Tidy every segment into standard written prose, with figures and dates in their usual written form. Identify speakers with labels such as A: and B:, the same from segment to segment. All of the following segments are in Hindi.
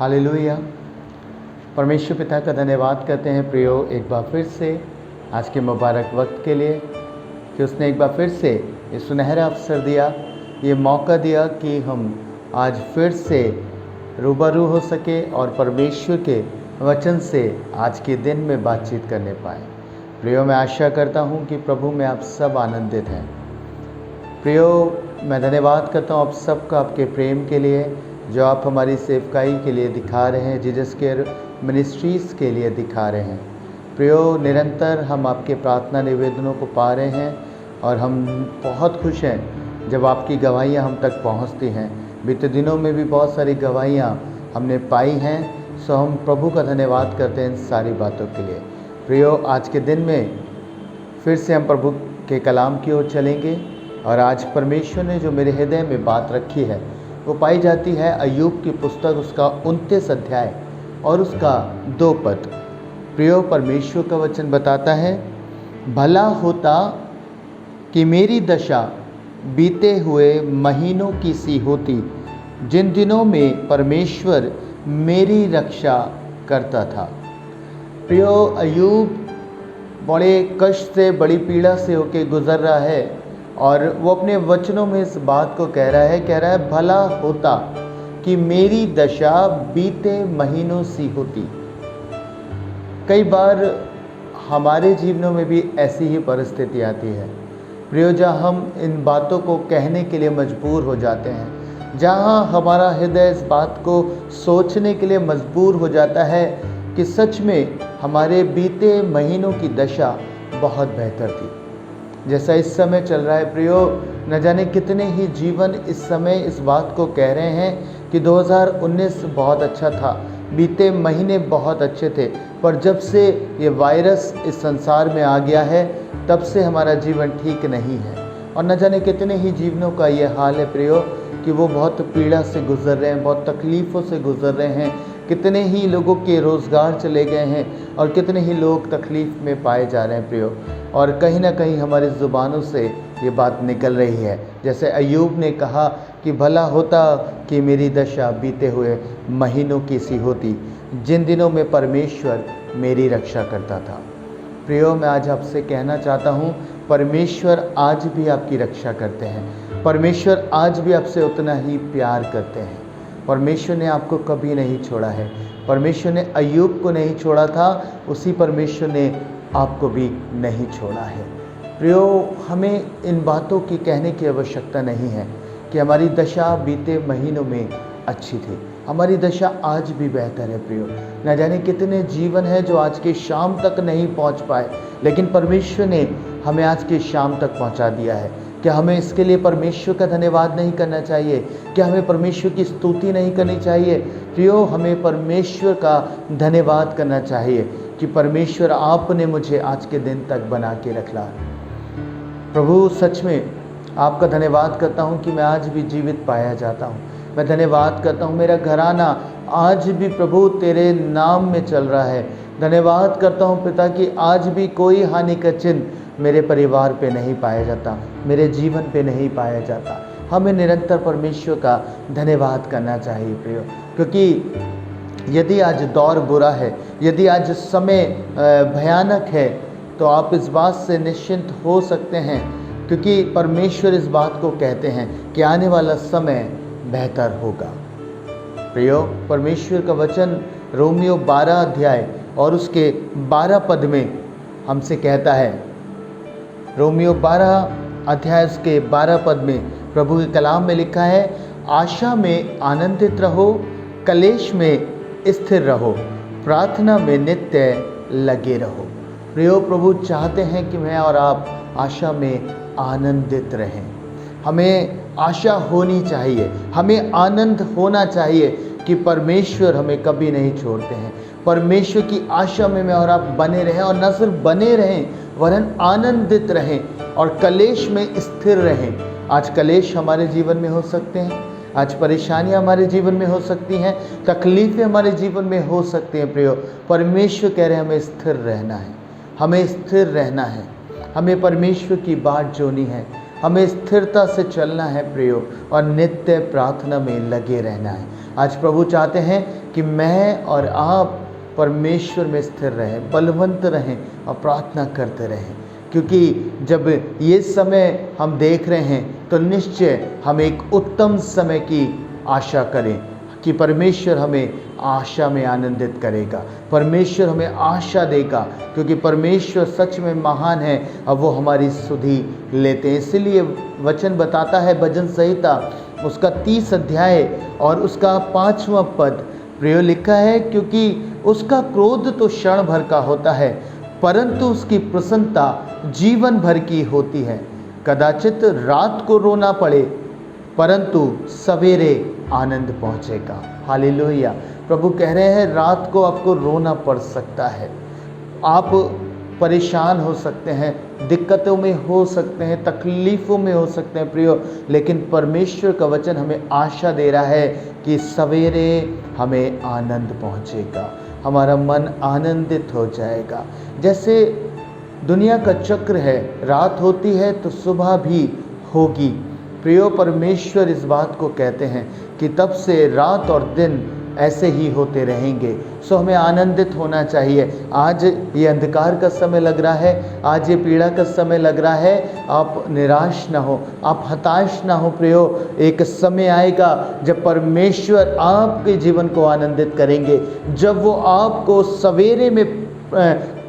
A: हालेलुया। परमेश्वर पिता का धन्यवाद करते हैं प्रियो एक बार फिर से आज के मुबारक वक्त के लिए कि उसने एक बार फिर से ये सुनहरा अवसर दिया, ये मौका दिया कि हम आज फिर से रूबरू हो सके और परमेश्वर के वचन से आज के दिन में बातचीत करने पाए। प्रियो, मैं आशा करता हूँ कि प्रभु में आप सब आनंदित हैं। प्रियो, मैं धन्यवाद करता हूँ आप सबका, आपके प्रेम के लिए जो आप हमारी सेवकाई के लिए दिखा रहे हैं, जीसस केयर मिनिस्ट्रीज़ के लिए दिखा रहे हैं। प्रियो, निरंतर हम आपके प्रार्थना निवेदनों को पा रहे हैं और हम बहुत खुश हैं जब आपकी गवाहियाँ हम तक पहुँचती हैं। बीते दिनों में भी बहुत सारी गवाहियाँ हमने पाई हैं, सो हम प्रभु का धन्यवाद करते हैं इन सारी बातों के लिए। प्रियो, आज के दिन में फिर से हम प्रभु के कलाम की ओर चलेंगे और आज परमेश्वर ने जो मेरे हृदय में बात रखी है वो पाई जाती है अय्यूब की पुस्तक, उसका 29 अध्याय और उसका 2 पद। प्रियो, परमेश्वर का वचन बताता है, भला होता कि मेरी दशा बीते हुए महीनों की सी होती, जिन दिनों में परमेश्वर मेरी रक्षा करता था। प्रियो, अय्यूब बड़े कष्ट से, बड़ी पीड़ा से होके गुजर रहा है और वो अपने वचनों में इस बात को कह रहा है भला होता कि मेरी दशा बीते महीनों सी होती। कई बार हमारे जीवनों में भी ऐसी ही परिस्थिति आती है प्रियो, जहाँ हम इन बातों को कहने के लिए मजबूर हो जाते हैं, जहाँ हमारा हृदय इस बात को सोचने के लिए मजबूर हो जाता है कि सच में हमारे बीते महीनों की दशा बहुत बेहतर थी। जैसा इस समय चल रहा है प्रियो, न जाने कितने ही जीवन इस समय इस बात को कह रहे हैं कि 2019 बहुत अच्छा था, बीते महीने बहुत अच्छे थे, पर जब से ये वायरस इस संसार में आ गया है तब से हमारा जीवन ठीक नहीं है। और न जाने कितने ही जीवनों का ये हाल है प्रियो कि वो बहुत पीड़ा से गुजर रहे हैं, बहुत तकलीफ़ों से गुजर रहे हैं। कितने ही लोगों के रोज़गार चले गए हैं और कितने ही लोग तकलीफ़ में पाए जा रहे हैं प्रियो। और कहीं ना कहीं हमारी ज़ुबानों से ये बात निकल रही है, जैसे अय्यूब ने कहा कि भला होता कि मेरी दशा बीते हुए महीनों की सी होती, जिन दिनों में परमेश्वर मेरी रक्षा करता था। प्रियो, मैं आज आपसे कहना चाहता हूँ, परमेश्वर आज भी आपकी रक्षा करते हैं। परमेश्वर आज भी आपसे उतना ही प्यार करते हैं। परमेश्वर ने आपको कभी नहीं छोड़ा है। परमेश्वर ने अय्यूब को नहीं छोड़ा था, उसी परमेश्वर ने आपको भी नहीं छोड़ा है। प्रियो, हमें इन बातों की कहने की आवश्यकता नहीं है कि हमारी दशा बीते महीनों में अच्छी थी। हमारी दशा आज भी बेहतर है प्रियो। न जाने कितने जीवन हैं जो आज के शाम तक नहीं पहुंच पाए, लेकिन परमेश्वर ने हमें आज के शाम तक पहुंचा दिया है। क्या हमें इसके लिए परमेश्वर का धन्यवाद नहीं करना चाहिए? क्या हमें परमेश्वर की स्तुति नहीं करनी चाहिए? प्रियो, हमें परमेश्वर का धन्यवाद करना चाहिए कि परमेश्वर आपने मुझे आज के दिन तक बना के रखा। प्रभु, सच में आपका धन्यवाद करता हूँ कि मैं आज भी जीवित पाया जाता हूँ। मैं धन्यवाद करता हूँ मेरा घराना आज भी प्रभु तेरे नाम में चल रहा है। धन्यवाद करता हूँ पिता कि आज भी कोई हानि का चिन्ह मेरे परिवार पे नहीं पाया जाता, मेरे जीवन पे नहीं पाया जाता। हमें निरंतर परमेश्वर का धन्यवाद करना चाहिए प्रियो, क्योंकि यदि आज दौर बुरा है, यदि आज समय भयानक है, तो आप इस बात से निश्चिंत हो सकते हैं, क्योंकि परमेश्वर इस बात को कहते हैं कि आने वाला समय बेहतर होगा। प्रियो, परमेश्वर का वचन रोमियो 12 अध्याय और उसके 12 पद में हमसे कहता है, रोमियो 12 अध्याय उसके 12 पद में प्रभु के कलाम में लिखा है, आशा में आनंदित रहो, कलेश में स्थिर रहो, प्रार्थना में नित्य लगे रहो। प्रियो, प्रभु चाहते हैं कि मैं और आप आशा में आनंदित रहें। हमें आशा होनी चाहिए, हमें आनंद होना चाहिए कि परमेश्वर हमें कभी नहीं छोड़ते हैं। परमेश्वर की आशा में मैं और आप बने रहें, और न सिर्फ बने रहें वरन आनंदित रहें और कलेश में स्थिर रहें। आज कलेश हमारे जीवन में हो सकते हैं, आज परेशानियां हमारे जीवन में हो सकती हैं, तकलीफ़ें हमारे जीवन में हो सकती हैं प्रियो। परमेश्वर कह रहे हैं हमें स्थिर रहना है, हमें स्थिर रहना है, हमें परमेश्वर की बाट जोनी है, हमें स्थिरता से चलना है प्रियो, और नित्य प्रार्थना में लगे रहना है। आज प्रभु चाहते हैं कि मैं और आप परमेश्वर में स्थिर रहें, बलवंत रहें और प्रार्थना करते रहें, क्योंकि जब ये समय हम देख रहे हैं तो निश्चय हम एक उत्तम समय की आशा करें कि परमेश्वर हमें आशा में आनंदित करेगा, परमेश्वर हमें आशा देगा, क्योंकि परमेश्वर सच में महान है और वो हमारी सुधि लेते हैं। इसलिए वचन बताता है भजन संहिता उसका 30 अध्याय और उसका 5वां पद प्रियो लिखा है, क्योंकि उसका क्रोध तो क्षण भर का होता है, परंतु उसकी प्रसन्नता जीवन भर की होती है। कदाचित रात को रोना पड़े, परंतु सवेरे आनंद पहुंचेगा। हालेलुया। प्रभु कह रहे हैं रात को आपको रोना पड़ सकता है, आप परेशान हो सकते हैं, दिक्कतों में हो सकते हैं, तकलीफ़ों में हो सकते हैं प्रियो, लेकिन परमेश्वर का वचन हमें आशा दे रहा है कि सवेरे हमें आनंद पहुंचेगा, हमारा मन आनंदित हो जाएगा। जैसे दुनिया का चक्र है, रात होती है तो सुबह भी होगी प्रियो। परमेश्वर इस बात को कहते हैं कि तब से रात और दिन ऐसे ही होते रहेंगे। सो हमें आनंदित होना चाहिए। आज ये अंधकार का समय लग रहा है, आज ये पीड़ा का समय लग रहा है, आप निराश ना हो, आप हताश ना हो प्रियो। एक समय आएगा जब परमेश्वर आपके जीवन को आनंदित करेंगे, जब वो आपको सवेरे में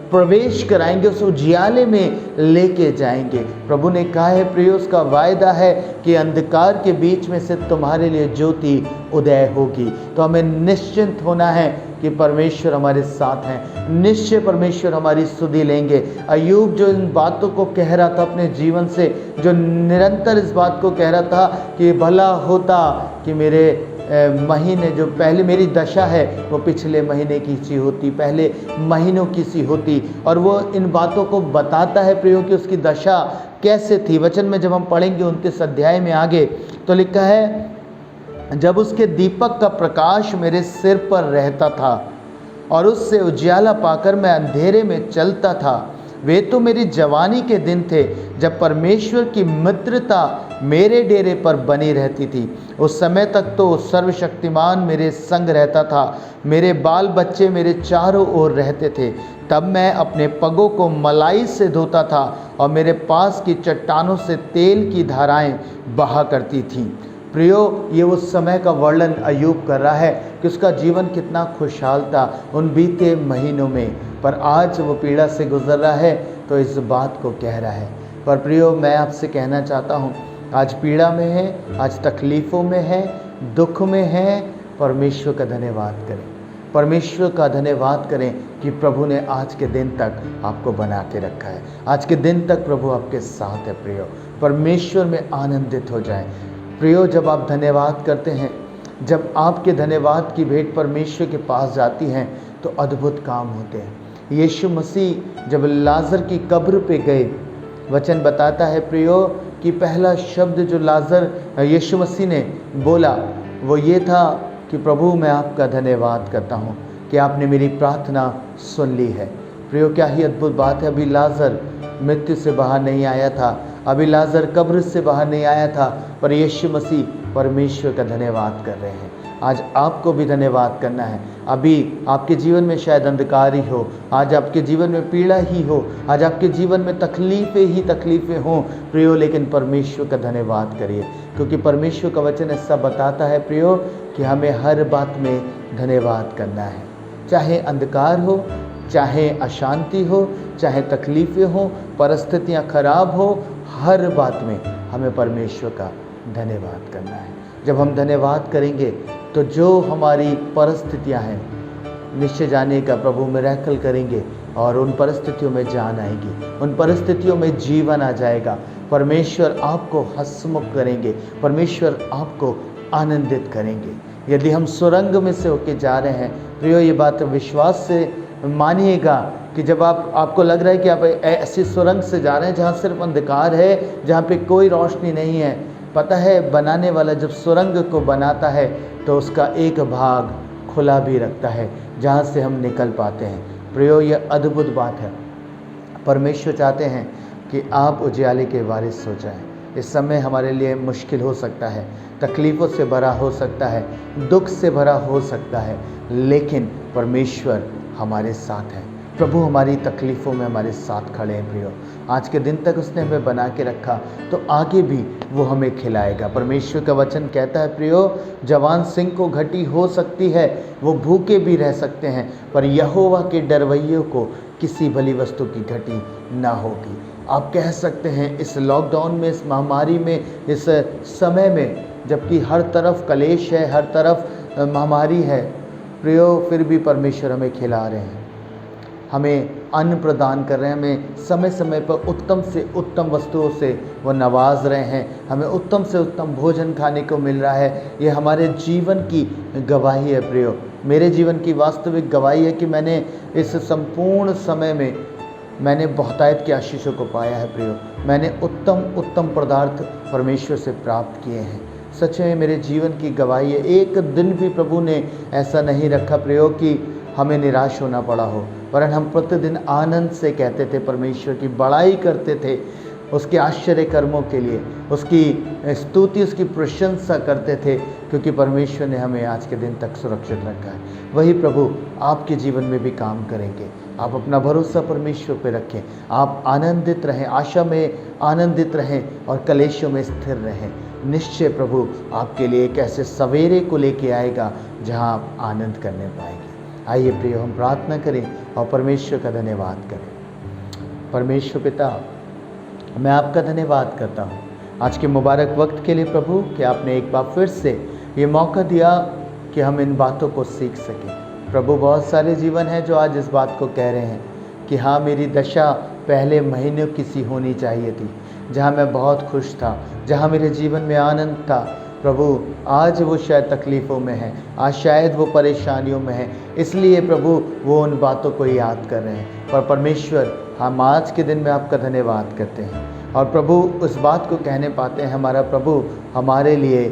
A: प्रवेश कराएंगे, उस उजियाले में लेके जाएंगे। प्रभु ने कहा है प्रियो, उसका वायदा है कि अंधकार के बीच में से तुम्हारे लिए ज्योति उदय होगी। तो हमें निश्चिंत होना है कि परमेश्वर हमारे साथ हैं, निश्चय परमेश्वर हमारी सुधि लेंगे। अय्यूब जो इन बातों को कह रहा था अपने जीवन से, जो निरंतर इस बात को कह रहा था कि भला होता कि मेरे महीने जो पहले मेरी दशा है वो पिछले महीने की सी होती, पहले महीनों की सी होती, और वो इन बातों को बताता है प्रियो कि उसकी दशा कैसे थी। वचन में जब हम पढ़ेंगे 29 अध्याय में आगे तो लिखा है, जब उसके दीपक का प्रकाश मेरे सिर पर रहता था और उससे उजियाला पाकर मैं अंधेरे में चलता था। वे तो मेरी जवानी के दिन थे जब परमेश्वर की मित्रता मेरे डेरे पर बनी रहती थी। उस समय तक तो सर्वशक्तिमान मेरे संग रहता था, मेरे बाल बच्चे मेरे चारों ओर रहते थे। तब मैं अपने पगों को मलाई से धोता था और मेरे पास की चट्टानों से तेल की धाराएं बहा करती थीं। प्रियो, ये उस समय का वर्णन अय्यूब कर रहा है कि उसका जीवन कितना खुशहाल था उन बीते महीनों में, पर आज वो पीड़ा से गुजर रहा है तो इस बात को कह रहा है। पर प्रियो, मैं आपसे कहना चाहता हूँ, आज पीड़ा में है, आज तकलीफ़ों में है, दुख में है, परमेश्वर का धन्यवाद करें, परमेश्वर का धन्यवाद करें कि प्रभु ने आज के दिन तक आपको बना के रखा है, आज के दिन तक प्रभु आपके साथ है। प्रियो, परमेश्वर में आनंदित हो जाएं। प्रियो, जब आप धन्यवाद करते हैं, जब आपके धन्यवाद की भेंट परमेश्वर के पास जाती हैं तो अद्भुत काम होते हैं। यीशु मसीह जब लाजर की कब्र पे गए, वचन बताता है प्रियो कि पहला शब्द जो लाजर यीशु मसीह ने बोला वो ये था कि प्रभु, मैं आपका धन्यवाद करता हूँ कि आपने मेरी प्रार्थना सुन ली है। प्रियो, क्या ही अद्भुत बात है। अभी लाजर मृत्यु से बाहर नहीं आया था, अभी लाजर कब्र से बाहर नहीं आया था, पर यीशु मसीह परमेश्वर का धन्यवाद कर रहे हैं। आज आपको भी धन्यवाद करना है। अभी आपके जीवन में शायद अंधकार ही हो, आज आपके जीवन में पीड़ा ही हो, आज आपके जीवन में तकलीफ़ें ही तकलीफ़ें हों प्रियो, लेकिन परमेश्वर का धन्यवाद करिए, क्योंकि परमेश्वर का वचन ऐसा बताता है प्रियो कि हमें हर बात में धन्यवाद करना है। चाहे अंधकार हो, चाहे अशांति हो, चाहे तकलीफ़ें हो, परिस्थितियाँ खराब हो, हर बात में हमें परमेश्वर का धन्यवाद करना है। जब हम धन्यवाद करेंगे तो जो हमारी परिस्थितियां हैं, निश्चय जाने का प्रभु मिरेकल करेंगे और उन परिस्थितियों में जान आएगी, उन परिस्थितियों में जीवन आ जाएगा। परमेश्वर आपको हंसमुख करेंगे, परमेश्वर आपको आनंदित करेंगे। यदि हम सुरंग में से होके जा रहे हैं प्रियो, ये बात विश्वास से मानिएगा कि जब आपको लग रहा है कि आप ऐसी सुरंग से जा रहे हैं जहाँ सिर्फ अंधकार है, जहाँ पे कोई रोशनी नहीं है, पता है बनाने वाला जब सुरंग को बनाता है तो उसका एक भाग खुला भी रखता है जहाँ से हम निकल पाते हैं। प्रियो, ये अद्भुत बात है। परमेश्वर चाहते हैं कि आप उजियाले के वारिस हो जाएं, इस समय हमारे लिए मुश्किल हो सकता है, तकलीफ़ों से भरा हो सकता है, दुख से भरा हो सकता है, लेकिन परमेश्वर हमारे साथ है। प्रभु हमारी तकलीफ़ों में हमारे साथ खड़े हैं प्रियो। आज के दिन तक उसने हमें बना के रखा, तो आगे भी वो हमें खिलाएगा। परमेश्वर का वचन कहता है प्रियो, जवान सिंह को घटी हो सकती है, वो भूखे भी रह सकते हैं, पर यहोवा के डरवैयों को किसी भली वस्तु की घटी ना होगी। आप कह सकते हैं इस लॉकडाउन में, इस महामारी में, इस समय में, जबकि हर तरफ कलेश है, हर तरफ महामारी है प्रियो, फिर भी परमेश्वर हमें खिला रहे हैं, हमें अन्न प्रदान कर रहे हैं, हमें समय समय पर उत्तम से उत्तम वस्तुओं से वो नवाज रहे हैं, हमें उत्तम से उत्तम भोजन खाने को मिल रहा है। ये हमारे जीवन की गवाही है प्रियो। मेरे जीवन की वास्तविक गवाही है कि मैंने इस संपूर्ण समय में मैंने बहुतायत की आशीषों को पाया है प्रियो। मैंने उत्तम उत्तम पदार्थ परमेश्वर से प्राप्त किए हैं। सच में मेरे जीवन की गवाही है। एक दिन भी प्रभु ने ऐसा नहीं रखा प्रियो कि हमें निराश होना पड़ा हो, वरन हम प्रतिदिन आनंद से कहते थे, परमेश्वर की बड़ाई करते थे, उसके आश्चर्य कर्मों के लिए उसकी स्तुति, उसकी प्रशंसा करते थे, क्योंकि परमेश्वर ने हमें आज के दिन तक सुरक्षित रखा है। वही प्रभु आपके जीवन में भी काम करेंगे। आप अपना भरोसा परमेश्वर पर रखें, आप आनंदित रहें, आशा में आनंदित रहें और कलेशों में स्थिर रहें। निश्चय प्रभु आपके लिए एक ऐसे सवेरे को लेके आएगा जहां आप आनंद करने पाएंगे। आइए प्रियो, हम प्रार्थना करें और परमेश्वर का धन्यवाद करें। परमेश्वर पिता, मैं आपका धन्यवाद करता हूँ आज के मुबारक वक्त के लिए प्रभु, कि आपने एक बार फिर से ये मौका दिया कि हम इन बातों को सीख सकें। प्रभु, बहुत सारे जीवन हैं जो आज इस बात को कह रहे हैं कि हाँ, मेरी दशा पहले महीनों की सी होनी चाहिए थी, जहाँ मैं बहुत खुश था, जहाँ मेरे जीवन में आनंद था। प्रभु, आज वो शायद तकलीफ़ों में है, आज शायद वो परेशानियों में है, इसलिए प्रभु वो उन बातों को याद कर रहे हैं। पर परमेश्वर, हम आज के दिन में आपका धन्यवाद करते हैं और प्रभु उस बात को कहने पाते हैं, हमारा प्रभु हमारे लिए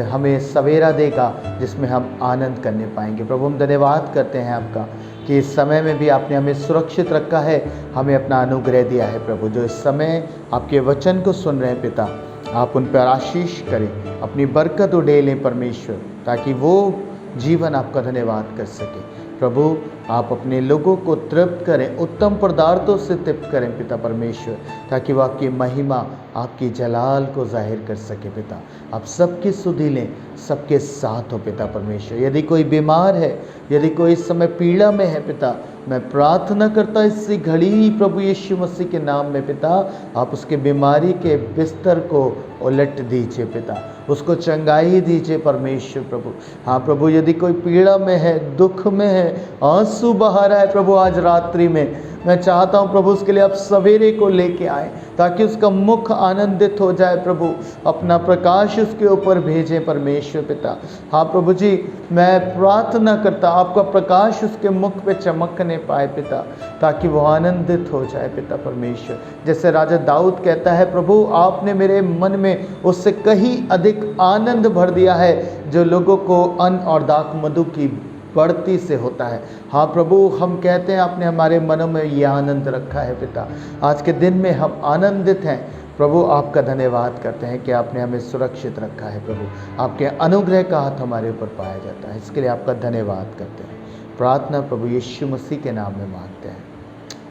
A: हमें सवेरा देगा जिसमें हम आनंद करने पाएंगे। प्रभु, हम धन्यवाद करते हैं आपका कि इस समय में भी आपने हमें सुरक्षित रखा है, हमें अपना अनुग्रह दिया है। प्रभु, जो इस समय आपके वचन को सुन रहे हैं पिता, आप उन पर आशीष करें, अपनी बरकत उड़ेलें परमेश्वर, ताकि वो जीवन आपका धन्यवाद कर सके। प्रभु, आप अपने लोगों को तृप्त करें, उत्तम पदार्थों से तृप्त करें पिता परमेश्वर, ताकि वो आपकी महिमा, आपकी जलाल को जाहिर कर सके। पिता, आप सबकी सुधि लें, सबके साथ हो पिता परमेश्वर। यदि कोई बीमार है, यदि कोई इस समय पीड़ा में है पिता, मैं प्रार्थना करता इसी घड़ी प्रभु यीशु मसीह के नाम में पिता, आप उसके बीमारी के बिस्तर को उलट दीजिए पिता, उसको चंगाई दीजिए परमेश्वर। प्रभु, हाँ प्रभु, यदि कोई पीड़ा में है, दुख में है, आंसू बहा रहा है प्रभु आज रात्रि में, मैं चाहता हूँ प्रभु उसके लिए आप सवेरे को लेके आए, ताकि उसका मुख आनंदित हो जाए। प्रभु, अपना प्रकाश उसके ऊपर भेजें परमेश्वर पिता। हाँ प्रभु जी, मैं प्रार्थना करता आपका प्रकाश उसके मुख पे चमकने पाए पिता, ताकि वो आनंदित हो जाए पिता परमेश्वर। जैसे राजा दाऊद कहता है, प्रभु आपने मेरे मन में उससे कहीं अधिक आनंद भर दिया है जो लोगों को अन्न और दाख मधु की बढ़ती से होता है। हाँ प्रभु, हम कहते हैं आपने हमारे मनों में ये आनंद रखा है पिता। आज के दिन में हम आनंदित हैं प्रभु, आपका धन्यवाद करते हैं कि आपने हमें सुरक्षित रखा है। प्रभु, आपके अनुग्रह का हाथ हमारे ऊपर पाया जाता है, इसके लिए आपका धन्यवाद करते हैं। प्रार्थना प्रभु यीशु मसीह के नाम में मांगते हैं,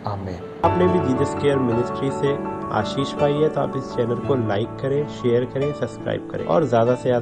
A: आमीन।
B: आपने भी जीसस केयर मिनिस्ट्री से आशीष पाई है तो आप इस चैनल को लाइक करें, शेयर करें, सब्सक्राइब करें और ज़्यादा से ज़्यादा